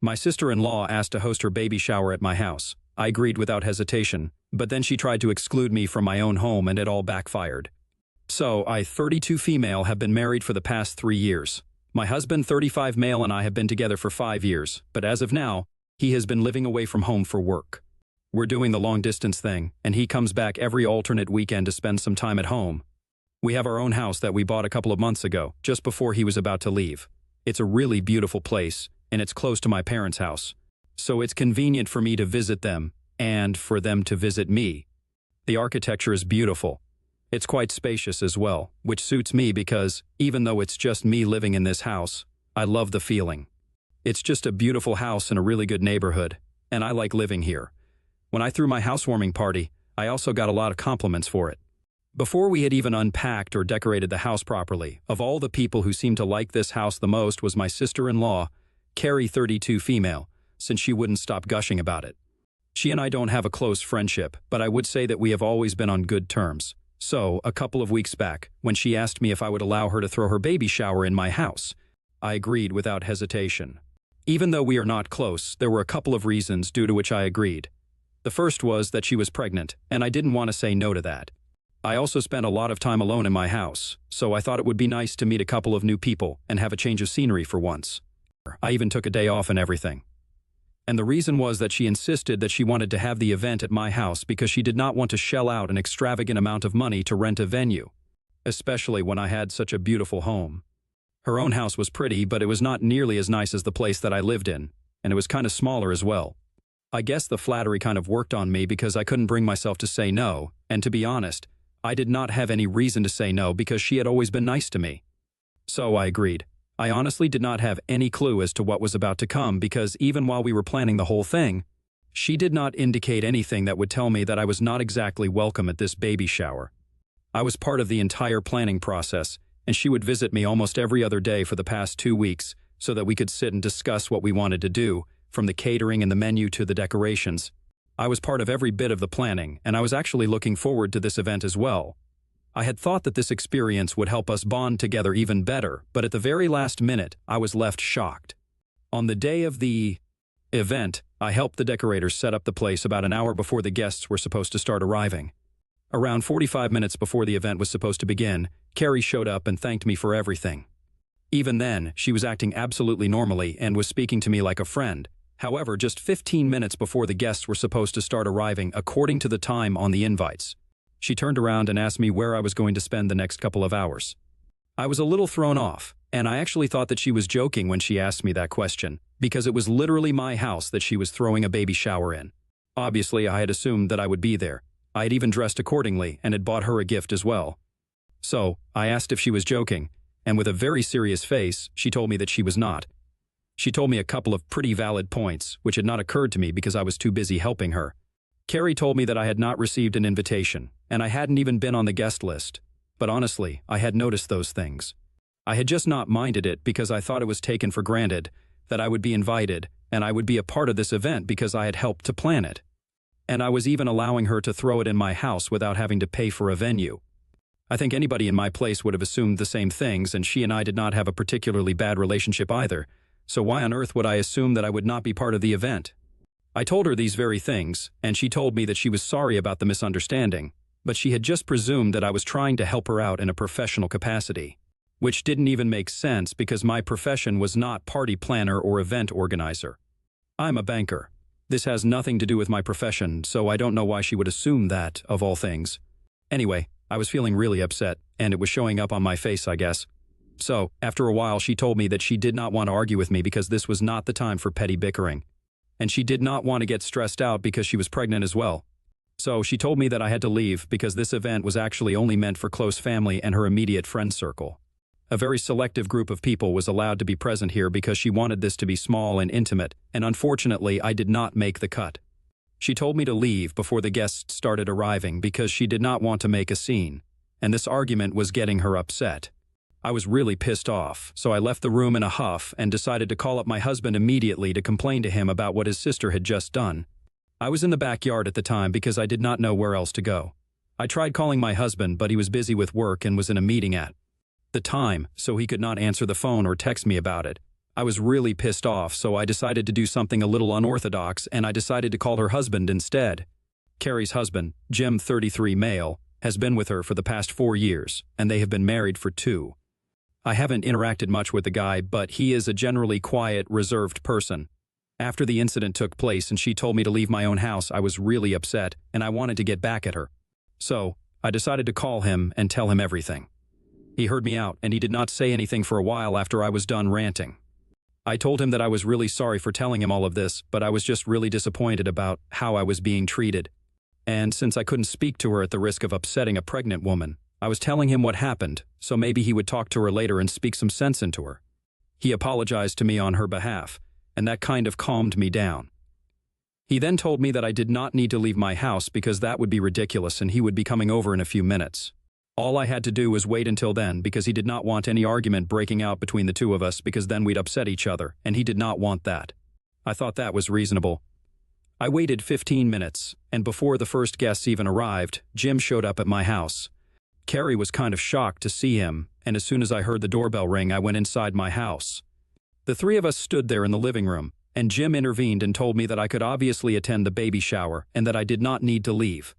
My sister-in-law asked to host her baby shower at my house. I agreed without hesitation, but then she tried to exclude me from my own home and it all backfired. So, I, 32 female, have been married for the past 3 years. My husband, 35 male, and I have been together for 5 years, but as of now, he has been living away from home for work. We're doing the long-distance thing, and he comes back every alternate weekend to spend some time at home. We have our own house that we bought a couple of months ago, just before he was about to leave. It's a really beautiful place, and it's close to my parents' house. So it's convenient for me to visit them, and for them to visit me. The architecture is beautiful. It's quite spacious as well, which suits me because, even though it's just me living in this house, I love the feeling. It's just a beautiful house in a really good neighborhood, and I like living here. When I threw my housewarming party, I also got a lot of compliments for it. Before we had even unpacked or decorated the house properly, of all the people who seemed to like this house the most was my sister-in-law, Carrie, 32 female, since she wouldn't stop gushing about it. She and I don't have a close friendship, but I would say that we have always been on good terms. So, a couple of weeks back, when she asked me if I would allow her to throw her baby shower in my house, I agreed without hesitation. Even though we are not close, there were a couple of reasons due to which I agreed. The first was that she was pregnant, and I didn't want to say no to that. I also spent a lot of time alone in my house, so I thought it would be nice to meet a couple of new people and have a change of scenery for once. I even took a day off and everything. And the reason was that she insisted that she wanted to have the event at my house because she did not want to shell out an extravagant amount of money to rent a venue, especially when I had such a beautiful home. Her own house was pretty, but it was not nearly as nice as the place that I lived in, and it was kind of smaller as well. I guess the flattery kind of worked on me because I couldn't bring myself to say no, and to be honest, I did not have any reason to say no because she had always been nice to me. So I agreed. I honestly did not have any clue as to what was about to come because even while we were planning the whole thing, she did not indicate anything that would tell me that I was not exactly welcome at this baby shower. I was part of the entire planning process, and she would visit me almost every other day for the past 2 weeks so that we could sit and discuss what we wanted to do, from the catering and the menu to the decorations. I was part of every bit of the planning, and I was actually looking forward to this event as well. I had thought that this experience would help us bond together even better, but at the very last minute, I was left shocked. On the day of the event, I helped the decorators set up the place about an hour before the guests were supposed to start arriving. Around 45 minutes before the event was supposed to begin, Carrie showed up and thanked me for everything. Even then, she was acting absolutely normally and was speaking to me like a friend. However, just 15 minutes before the guests were supposed to start arriving according to the time on the invites, she turned around and asked me where I was going to spend the next couple of hours. I was a little thrown off, and I actually thought that she was joking when she asked me that question, because it was literally my house that she was throwing a baby shower in. Obviously, I had assumed that I would be there. I had even dressed accordingly and had bought her a gift as well. So, I asked if she was joking, and with a very serious face, she told me that she was not. She told me a couple of pretty valid points, which had not occurred to me because I was too busy helping her. Carrie told me that I had not received an invitation, and I hadn't even been on the guest list. But honestly, I had noticed those things. I had just not minded it because I thought it was taken for granted that I would be invited and I would be a part of this event because I had helped to plan it. And I was even allowing her to throw it in my house without having to pay for a venue. I think anybody in my place would have assumed the same things, and she and I did not have a particularly bad relationship either, so why on earth would I assume that I would not be part of the event? I told her these very things, and she told me that she was sorry about the misunderstanding, but she had just presumed that I was trying to help her out in a professional capacity, which didn't even make sense because my profession was not party planner or event organizer. I'm a banker. This has nothing to do with my profession, so I don't know why she would assume that, of all things. Anyway, I was feeling really upset, and it was showing up on my face, I guess. So, after a while, she told me that she did not want to argue with me because this was not the time for petty bickering. And she did not want to get stressed out because she was pregnant as well. So she told me that I had to leave because this event was actually only meant for close family and her immediate friend circle. A very selective group of people was allowed to be present here because she wanted this to be small and intimate, and unfortunately I did not make the cut. She told me to leave before the guests started arriving because she did not want to make a scene, and this argument was getting her upset. I was really pissed off, so I left the room in a huff and decided to call up my husband immediately to complain to him about what his sister had just done. I was in the backyard at the time because I did not know where else to go. I tried calling my husband, but he was busy with work and was in a meeting at the time, so he could not answer the phone or text me about it. I was really pissed off, so I decided to do something a little unorthodox, and I decided to call her husband instead. Carrie's husband, Jim, 33, male, has been with her for the past 4 years, and they have been married for 2. I haven't interacted much with the guy, but he is a generally quiet, reserved person. After the incident took place and she told me to leave my own house, I was really upset, and I wanted to get back at her. So, I decided to call him and tell him everything. He heard me out, and he did not say anything for a while after I was done ranting. I told him that I was really sorry for telling him all of this, but I was just really disappointed about how I was being treated. And since I couldn't speak to her at the risk of upsetting a pregnant woman, I was telling him what happened, so maybe he would talk to her later and speak some sense into her. He apologized to me on her behalf, and that kind of calmed me down. He then told me that I did not need to leave my house because that would be ridiculous and he would be coming over in a few minutes. All I had to do was wait until then because he did not want any argument breaking out between the two of us because then we'd upset each other, and he did not want that. I thought that was reasonable. I waited 15 minutes, and before the first guests even arrived, Jim showed up at my house. Carrie was kind of shocked to see him, and as soon as I heard the doorbell ring, I went inside my house. The 3 of us stood there in the living room, and Jim intervened and told me that I could obviously attend the baby shower and that I did not need to leave.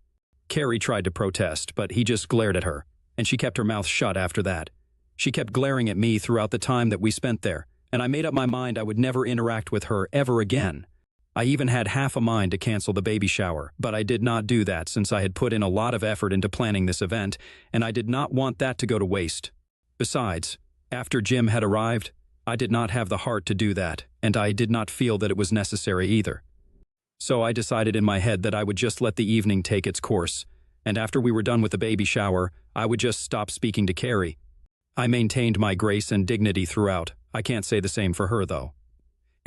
Carrie tried to protest, but he just glared at her, and she kept her mouth shut after that. She kept glaring at me throughout the time that we spent there, and I made up my mind I would never interact with her ever again. I even had half a mind to cancel the baby shower, but I did not do that since I had put in a lot of effort into planning this event, and I did not want that to go to waste. Besides, after Jim had arrived, I did not have the heart to do that, and I did not feel that it was necessary either. So I decided in my head that I would just let the evening take its course, and after we were done with the baby shower, I would just stop speaking to Carrie. I maintained my grace and dignity throughout. I can't say the same for her, though.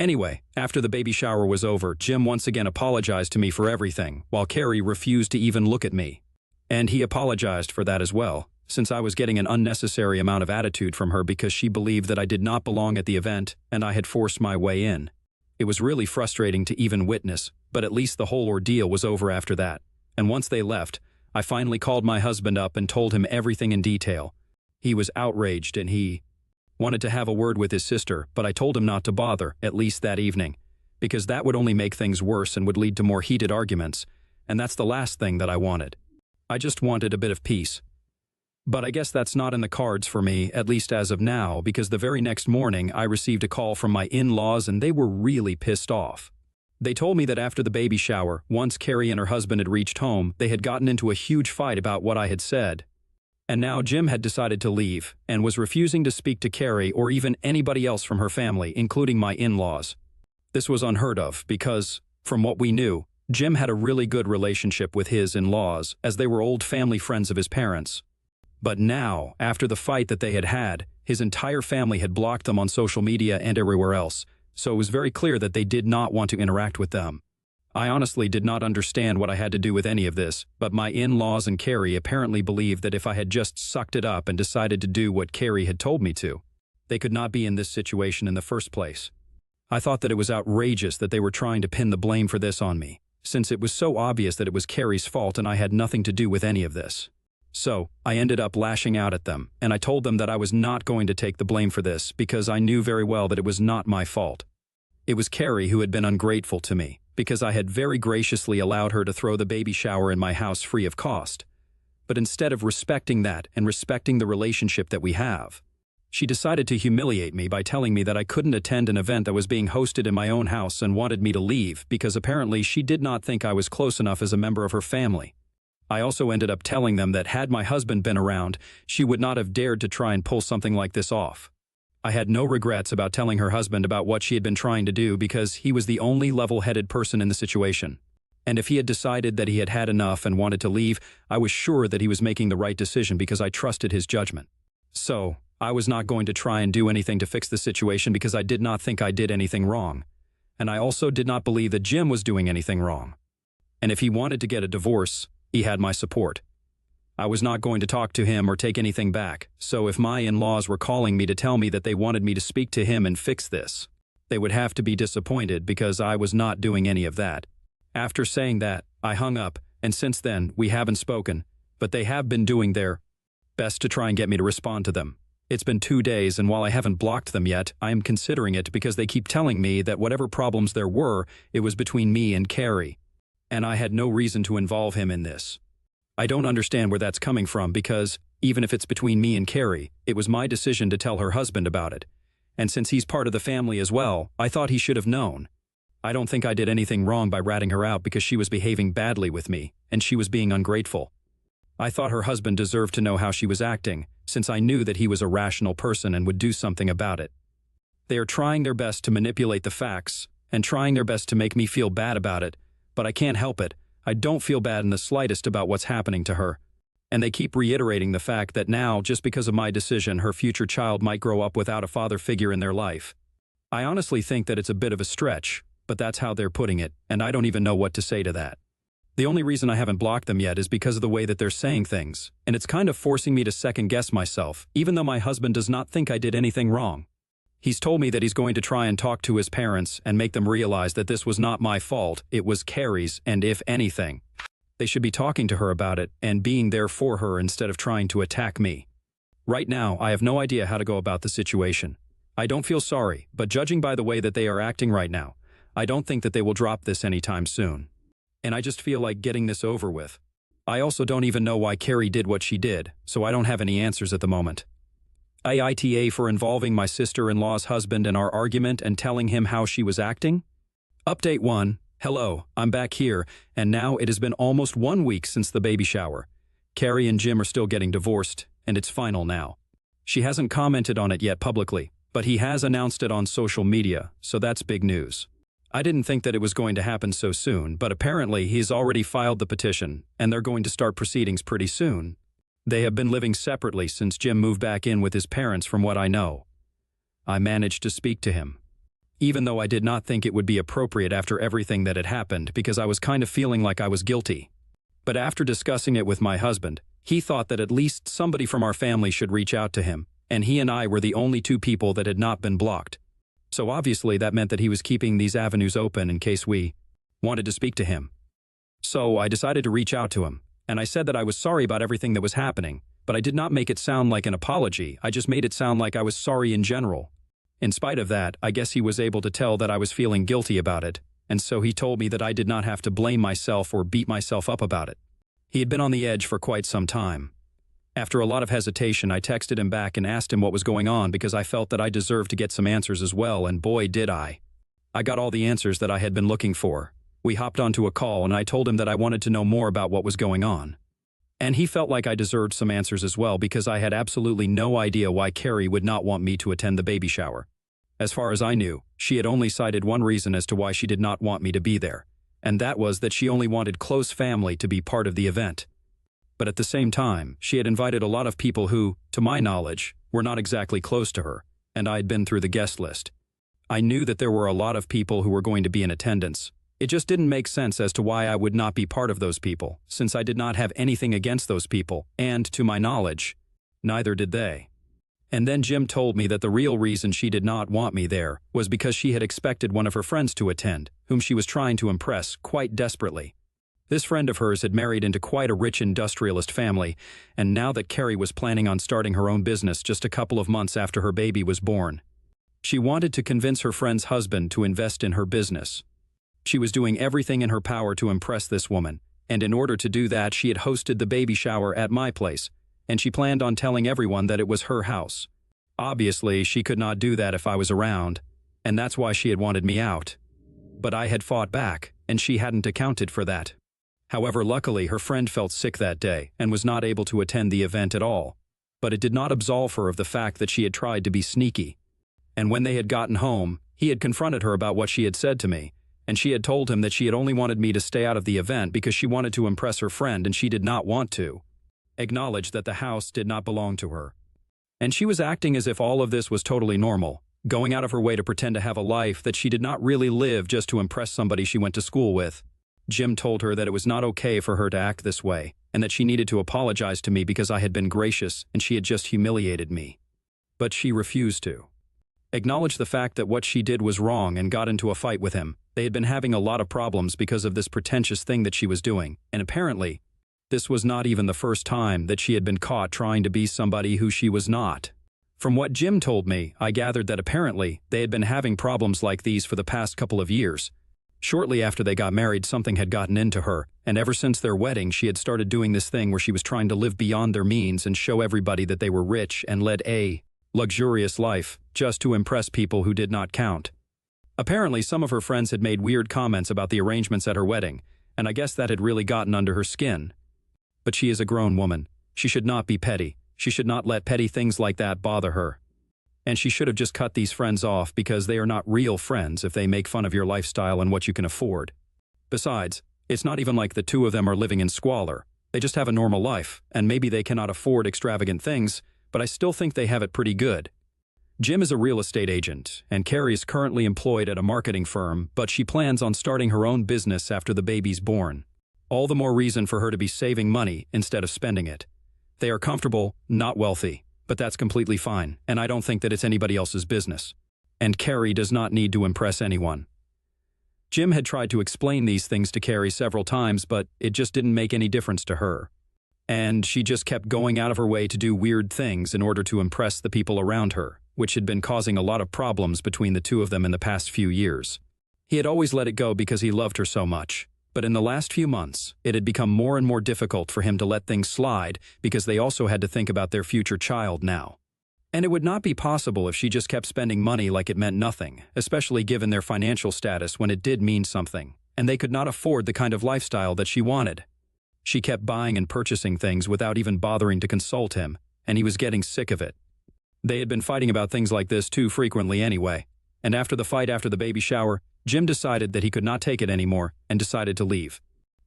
Anyway, after the baby shower was over, Jim once again apologized to me for everything, while Carrie refused to even look at me. And he apologized for that as well, since I was getting an unnecessary amount of attitude from her because she believed that I did not belong at the event and I had forced my way in. It was really frustrating to even witness, but at least the whole ordeal was over after that. And once they left, I finally called my husband up and told him everything in detail. He was outraged and he wanted to have a word with his sister, but I told him not to bother, at least that evening, because that would only make things worse and would lead to more heated arguments, and that's the last thing that I wanted. I just wanted a bit of peace. But I guess that's not in the cards for me, at least as of now, because the very next morning I received a call from my in-laws and they were really pissed off. They told me that after the baby shower, once Carrie and her husband had reached home, they had gotten into a huge fight about what I had said. And now Jim had decided to leave and was refusing to speak to Carrie or even anybody else from her family, including my in-laws. This was unheard of because, from what we knew, Jim had a really good relationship with his in-laws as they were old family friends of his parents. But now, after the fight that they had had, his entire family had blocked them on social media and everywhere else, so it was very clear that they did not want to interact with them. I honestly did not understand what I had to do with any of this, but my in-laws and Carrie apparently believed that if I had just sucked it up and decided to do what Carrie had told me to, they could not be in this situation in the first place. I thought that it was outrageous that they were trying to pin the blame for this on me, since it was so obvious that it was Carrie's fault and I had nothing to do with any of this. So, I ended up lashing out at them, and I told them that I was not going to take the blame for this because I knew very well that it was not my fault. It was Carrie who had been ungrateful to me, because I had very graciously allowed her to throw the baby shower in my house free of cost. But instead of respecting that and respecting the relationship that we have, she decided to humiliate me by telling me that I couldn't attend an event that was being hosted in my own house and wanted me to leave because apparently she did not think I was close enough as a member of her family. I also ended up telling them that had my husband been around, she would not have dared to try and pull something like this off. I had no regrets about telling her husband about what she had been trying to do because he was the only level-headed person in the situation. And if he had decided that he had had enough and wanted to leave, I was sure that he was making the right decision because I trusted his judgment. So, I was not going to try and do anything to fix the situation because I did not think I did anything wrong. And I also did not believe that Jim was doing anything wrong. And if he wanted to get a divorce, he had my support. I was not going to talk to him or take anything back, so if my in-laws were calling me to tell me that they wanted me to speak to him and fix this, they would have to be disappointed because I was not doing any of that. After saying that, I hung up, and since then, we haven't spoken, but they have been doing their best to try and get me to respond to them. It's been 2 days, and while I haven't blocked them yet, I am considering it because they keep telling me that whatever problems there were, it was between me and Carrie. And I had no reason to involve him in this. I don't understand where that's coming from because, even if it's between me and Carrie, it was my decision to tell her husband about it. And since he's part of the family as well, I thought he should have known. I don't think I did anything wrong by ratting her out because she was behaving badly with me, and she was being ungrateful. I thought her husband deserved to know how she was acting, since I knew that he was a rational person and would do something about it. They are trying their best to manipulate the facts, and trying their best to make me feel bad about it, but I can't help it. I don't feel bad in the slightest about what's happening to her. And they keep reiterating the fact that now, just because of my decision, her future child might grow up without a father figure in their life. I honestly think that it's a bit of a stretch, but that's how they're putting it, and I don't even know what to say to that. The only reason I haven't blocked them yet is because of the way that they're saying things, and it's kind of forcing me to second-guess myself, even though my husband does not think I did anything wrong. He's told me that he's going to try and talk to his parents and make them realize that this was not my fault, it was Carrie's, and if anything, they should be talking to her about it and being there for her instead of trying to attack me. Right now, I have no idea how to go about the situation. I don't feel sorry, but judging by the way that they are acting right now, I don't think that they will drop this anytime soon. And I just feel like getting this over with. I also don't even know why Carrie did what she did, so I don't have any answers at the moment. AITA for involving my sister-in-law's husband in our argument and telling him how she was acting? Update 1. Hello, I'm back here, and now it has been almost 1 week since the baby shower. Carrie and Jim are still getting divorced, and it's final now. She hasn't commented on it yet publicly, but he has announced it on social media, so that's big news. I didn't think that it was going to happen so soon, but apparently he's already filed the petition, and they're going to start proceedings pretty soon. They have been living separately since Jim moved back in with his parents from what I know. I managed to speak to him. Even though I did not think it would be appropriate after everything that had happened because I was kind of feeling like I was guilty. But after discussing it with my husband, he thought that at least somebody from our family should reach out to him, and he and I were the only 2 people that had not been blocked. So obviously that meant that he was keeping these avenues open in case we wanted to speak to him. So I decided to reach out to him, and I said that I was sorry about everything that was happening, but I did not make it sound like an apology, I just made it sound like I was sorry in general. In spite of that, I guess he was able to tell that I was feeling guilty about it, and so he told me that I did not have to blame myself or beat myself up about it. He had been on the edge for quite some time. After a lot of hesitation, I texted him back and asked him what was going on because I felt that I deserved to get some answers as well, and boy did I. I got all the answers that I had been looking for. We hopped onto a call and I told him that I wanted to know more about what was going on. And he felt like I deserved some answers as well because I had absolutely no idea why Carrie would not want me to attend the baby shower. As far as I knew, she had only cited one reason as to why she did not want me to be there, and that was that she only wanted close family to be part of the event. But at the same time, she had invited a lot of people who, to my knowledge, were not exactly close to her, and I had been through the guest list. I knew that there were a lot of people who were going to be in attendance. It just didn't make sense as to why I would not be part of those people, since I did not have anything against those people, and, to my knowledge, neither did they. And then Jim told me that the real reason she did not want me there was because she had expected one of her friends to attend, whom she was trying to impress quite desperately. This friend of hers had married into quite a rich industrialist family, and now that Carrie was planning on starting her own business just a couple of months after her baby was born, she wanted to convince her friend's husband to invest in her business. She was doing everything in her power to impress this woman, and in order to do that, she had hosted the baby shower at my place, and she planned on telling everyone that it was her house. Obviously, she could not do that if I was around, and that's why she had wanted me out. But I had fought back, and she hadn't accounted for that. However, luckily, her friend felt sick that day and was not able to attend the event at all. But it did not absolve her of the fact that she had tried to be sneaky. And when they had gotten home, he had confronted her about what she had said to me, and she had told him that she had only wanted me to stay out of the event because she wanted to impress her friend and she did not want to. Acknowledged that the house did not belong to her. And she was acting as if all of this was totally normal, going out of her way to pretend to have a life that she did not really live just to impress somebody she went to school with. Jim told her that it was not okay for her to act this way, and that she needed to apologize to me because I had been gracious and she had just humiliated me. But she refused to. Acknowledged the fact that what she did was wrong and got into a fight with him. They had been having a lot of problems because of this pretentious thing that she was doing, and apparently, this was not even the first time that she had been caught trying to be somebody who she was not. From what Jim told me, I gathered that apparently they had been having problems like these for the past couple of years. Shortly after they got married, something had gotten into her, and ever since their wedding, she had started doing this thing where she was trying to live beyond their means and show everybody that they were rich and led a luxurious life, just to impress people who did not count. Apparently, some of her friends had made weird comments about the arrangements at her wedding, and I guess that had really gotten under her skin. But she is a grown woman. She should not be petty. She should not let petty things like that bother her. And she should have just cut these friends off because they are not real friends if they make fun of your lifestyle and what you can afford. Besides, it's not even like the two of them are living in squalor. They just have a normal life, and maybe they cannot afford extravagant things, but I still think they have it pretty good. Jim is a real estate agent, and Carrie is currently employed at a marketing firm, but she plans on starting her own business after the baby's born. All the more reason for her to be saving money instead of spending it. They are comfortable, not wealthy, but that's completely fine, and I don't think that it's anybody else's business. And Carrie does not need to impress anyone. Jim had tried to explain these things to Carrie several times, but it just didn't make any difference to her. And she just kept going out of her way to do weird things in order to impress the people around her, which had been causing a lot of problems between the two of them in the past few years. He had always let it go because he loved her so much. But in the last few months, it had become more and more difficult for him to let things slide because they also had to think about their future child now. And it would not be possible if she just kept spending money like it meant nothing, especially given their financial status when it did mean something, and they could not afford the kind of lifestyle that she wanted. She kept buying and purchasing things without even bothering to consult him, and he was getting sick of it. They had been fighting about things like this too frequently anyway, and after the fight after the baby shower, Jim decided that he could not take it anymore and decided to leave.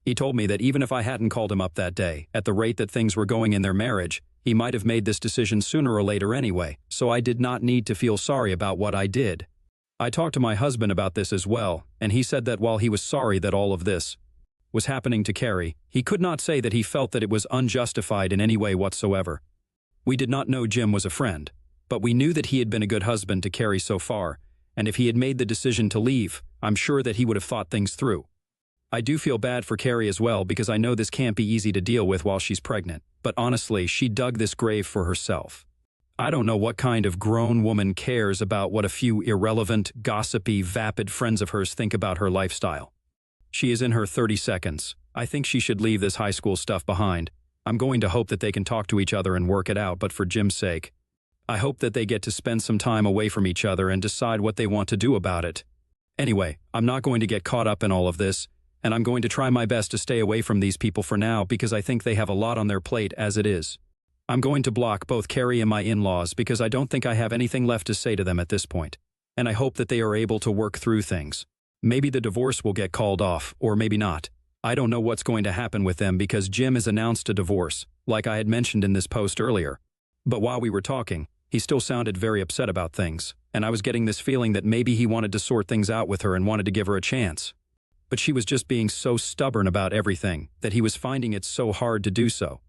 He told me that even if I hadn't called him up that day, at the rate that things were going in their marriage, he might have made this decision sooner or later anyway, so I did not need to feel sorry about what I did. I talked to my husband about this as well, and he said that while he was sorry that all of this was happening to Carrie, he could not say that he felt that it was unjustified in any way whatsoever. We did not know Jim was a friend, but we knew that he had been a good husband to Carrie so far, and if he had made the decision to leave, I'm sure that he would have thought things through. I do feel bad for Carrie as well because I know this can't be easy to deal with while she's pregnant, but honestly, she dug this grave for herself. I don't know what kind of grown woman cares about what a few irrelevant, gossipy, vapid friends of hers think about her lifestyle. She is in her 32nd. I think she should leave this high school stuff behind. I'm going to hope that they can talk to each other and work it out, but for Jim's sake, I hope that they get to spend some time away from each other and decide what they want to do about it. Anyway, I'm not going to get caught up in all of this, and I'm going to try my best to stay away from these people for now because I think they have a lot on their plate as it is. I'm going to block both Carrie and my in-laws because I don't think I have anything left to say to them at this point, and I hope that they are able to work through things. Maybe the divorce will get called off, or maybe not. I don't know what's going to happen with them because Jim has announced a divorce, like I had mentioned in this post earlier. But while we were talking, he still sounded very upset about things, and I was getting this feeling that maybe he wanted to sort things out with her and wanted to give her a chance. But she was just being so stubborn about everything that he was finding it so hard to do so.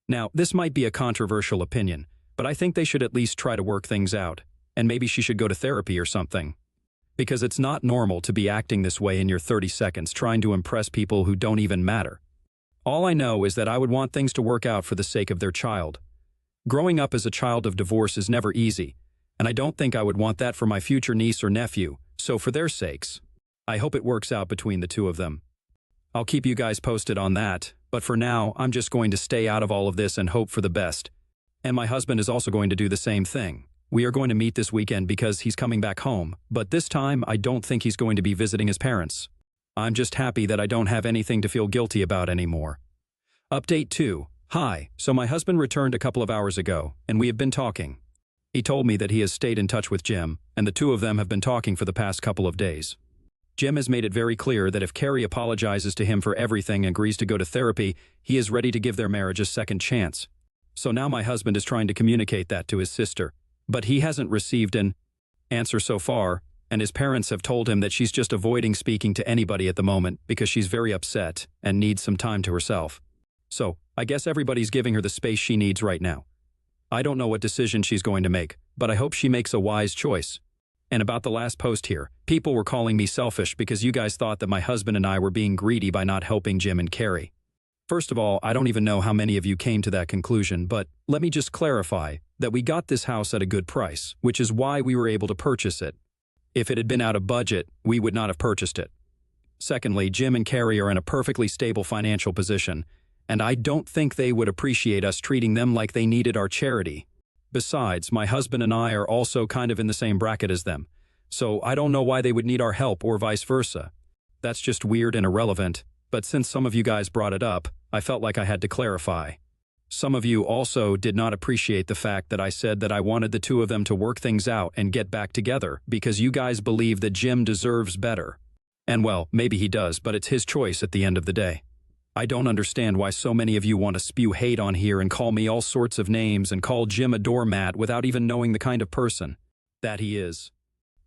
Now, this might be a controversial opinion, but I think they should at least try to work things out, and maybe she should go to therapy or something. Because it's not normal to be acting this way in your 30 seconds trying to impress people who don't even matter. All I know is that I would want things to work out for the sake of their child. Growing up as a child of divorce is never easy, and I don't think I would want that for my future niece or nephew, so for their sakes, I hope it works out between the two of them. I'll keep you guys posted on that, but for now, I'm just going to stay out of all of this and hope for the best. And my husband is also going to do the same thing. We are going to meet this weekend because he's coming back home, but this time I don't think he's going to be visiting his parents. I'm just happy that I don't have anything to feel guilty about anymore. Update 2. Hi, so my husband returned a couple of hours ago, and we have been talking. He told me that he has stayed in touch with Jim, and the two of them have been talking for the past couple of days. Jim has made it very clear that if Carrie apologizes to him for everything and agrees to go to therapy, he is ready to give their marriage a second chance. So now my husband is trying to communicate that to his sister, but he hasn't received an answer so far, and his parents have told him that she's just avoiding speaking to anybody at the moment because she's very upset and needs some time to herself. So, I guess everybody's giving her the space she needs right now. I don't know what decision she's going to make, but I hope she makes a wise choice. And about the last post here, people were calling me selfish because you guys thought that my husband and I were being greedy by not helping Jim and Carrie. First of all, I don't even know how many of you came to that conclusion, but let me just clarify that we got this house at a good price, which is why we were able to purchase it. If it had been out of budget, we would not have purchased it. Secondly, Jim and Carrie are in a perfectly stable financial position, and I don't think they would appreciate us treating them like they needed our charity. Besides, my husband and I are also kind of in the same bracket as them, so I don't know why they would need our help or vice versa. That's just weird and irrelevant, but since some of you guys brought it up, I felt like I had to clarify. Some of you also did not appreciate the fact that I said that I wanted the two of them to work things out and get back together because you guys believe that Jim deserves better. And well, maybe he does, but it's his choice at the end of the day. I don't understand why so many of you want to spew hate on here and call me all sorts of names and call Jim a doormat without even knowing the kind of person that he is.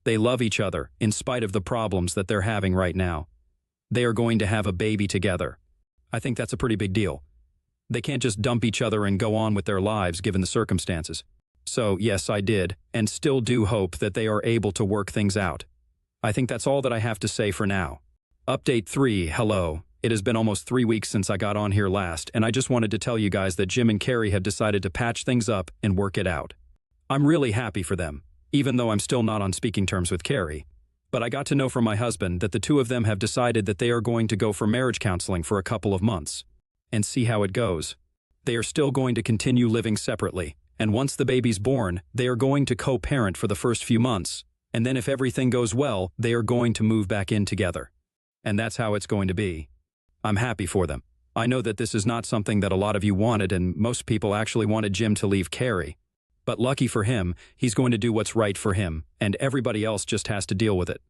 They love each other, in spite of the problems that they're having right now. They are going to have a baby together. I think that's a pretty big deal. They can't just dump each other and go on with their lives given the circumstances. So, yes, I did, and still do hope that they are able to work things out. I think that's all that I have to say for now. Update 3, hello. It has been almost 3 weeks since I got on here last, and I just wanted to tell you guys that Jim and Carrie have decided to patch things up and work it out. I'm really happy for them, even though I'm still not on speaking terms with Carrie. But I got to know from my husband that the two of them have decided that they are going to go for marriage counseling for a couple of months and see how it goes. They are still going to continue living separately, and once the baby's born, they are going to co-parent for the first few months, and then if everything goes well, they are going to move back in together. And that's how it's going to be. I'm happy for them. I know that this is not something that a lot of you wanted, and most people actually wanted Jim to leave Carrie. But lucky for him, he's going to do what's right for him, and everybody else just has to deal with it.